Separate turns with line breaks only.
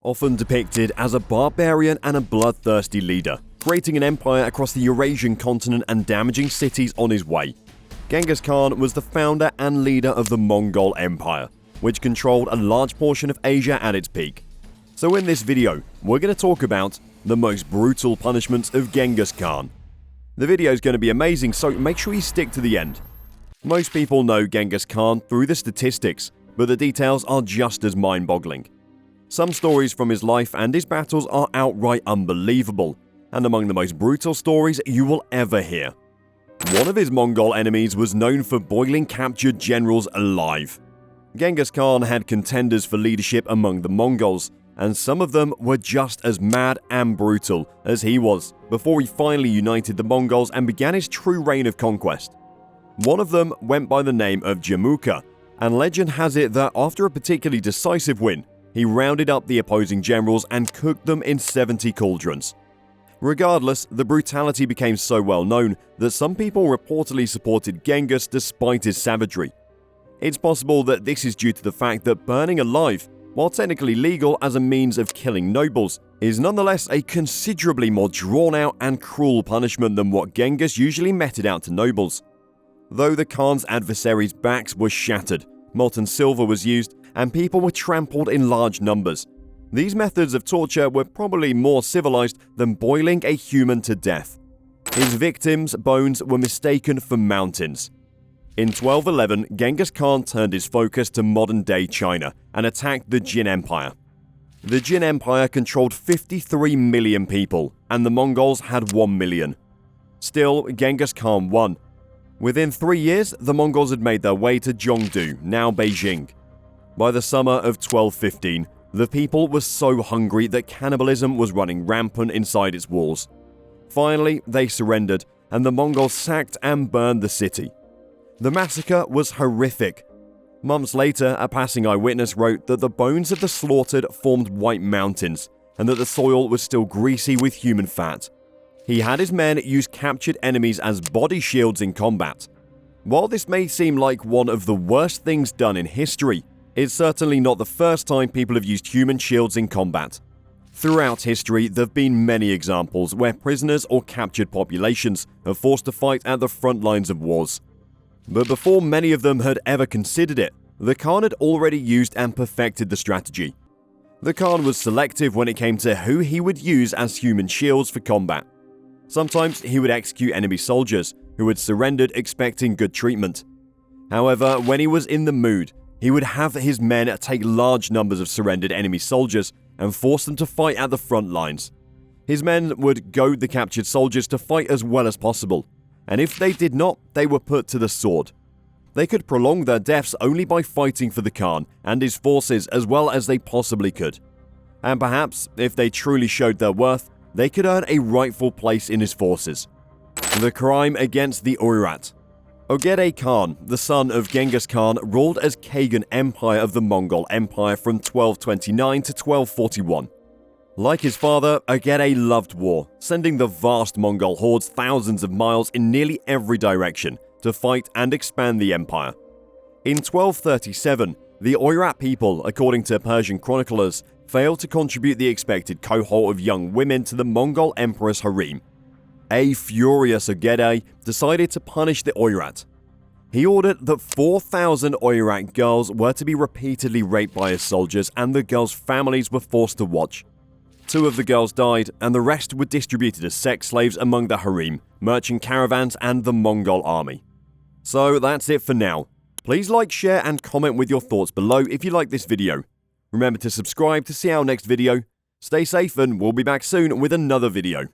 Often depicted as a barbarian and a bloodthirsty leader, creating an empire across the Eurasian continent and damaging cities on his way. Genghis Khan was the founder and leader of the Mongol Empire, which controlled a large portion of Asia at its peak. So in this video, we're going to talk about the most brutal punishments of Genghis Khan. The video is going to be amazing, so make sure you stick to the end. Most people know Genghis Khan through the statistics, but the details are just as mind-boggling. Some stories from his life and his battles are outright unbelievable, and among the most brutal stories you will ever hear. One of his Mongol enemies was known for boiling captured generals alive. Genghis Khan had contenders for leadership among the Mongols, and some of them were just as mad and brutal as he was before he finally united the Mongols and began his true reign of conquest. One of them went by the name of Jamuka, and legend has it that after a particularly decisive win, he rounded up the opposing generals and cooked them in 70 cauldrons. Regardless, the brutality became so well known that some people reportedly supported Genghis despite his savagery. It's possible that this is due to the fact that burning alive, while technically legal as a means of killing nobles, is nonetheless a considerably more drawn-out and cruel punishment than what Genghis usually meted out to nobles. Though the Khan's adversaries' backs were shattered, molten silver was used, and people were trampled in large numbers. These methods of torture were probably more civilized than boiling a human to death. His victims' bones were mistaken for mountains. In 1211, Genghis Khan turned his focus to modern-day China and attacked the Jin Empire. The Jin Empire controlled 53 million people, and the Mongols had 1 million. Still, Genghis Khan won. Within 3 years, the Mongols had made their way to Zhongdu, now Beijing. By the summer of 1215, the people were so hungry that cannibalism was running rampant inside its walls. Finally, they surrendered, and the Mongols sacked and burned the city. The massacre was horrific. Months later, a passing eyewitness wrote that the bones of the slaughtered formed white mountains, and that the soil was still greasy with human fat. He had his men use captured enemies as body shields in combat. While this may seem like one of the worst things done in history, it's certainly not the first time people have used human shields in combat. Throughout history, there have been many examples where prisoners or captured populations are forced to fight at the front lines of wars. But before many of them had ever considered it, the Khan had already used and perfected the strategy. The Khan was selective when it came to who he would use as human shields for combat. Sometimes he would execute enemy soldiers who had surrendered expecting good treatment. However, when he was in the mood, he would have his men take large numbers of surrendered enemy soldiers and force them to fight at the front lines. His men would goad the captured soldiers to fight as well as possible, and if they did not, they were put to the sword. They could prolong their deaths only by fighting for the Khan and his forces as well as they possibly could. And perhaps, if they truly showed their worth, they could earn a rightful place in his forces. The crime against the Oirat. Ogedei Khan, the son of Genghis Khan, ruled as Khagan Empire of the Mongol Empire from 1229 to 1241. Like his father, Ogedei loved war, sending the vast Mongol hordes thousands of miles in nearly every direction to fight and expand the empire. In 1237, the Oirat people, according to Persian chroniclers, failed to contribute the expected cohort of young women to the Mongol emperor's harem. A furious Ogedei decided to punish the Oirat. He ordered that 4,000 Oirat girls were to be repeatedly raped by his soldiers, and the girls' families were forced to watch. 2 of the girls died, and the rest were distributed as sex slaves among the harem, merchant caravans, and the Mongol army. So that's it for now. Please like, share, and comment with your thoughts below if you like this video. Remember to subscribe to see our next video. Stay safe, and we'll be back soon with another video.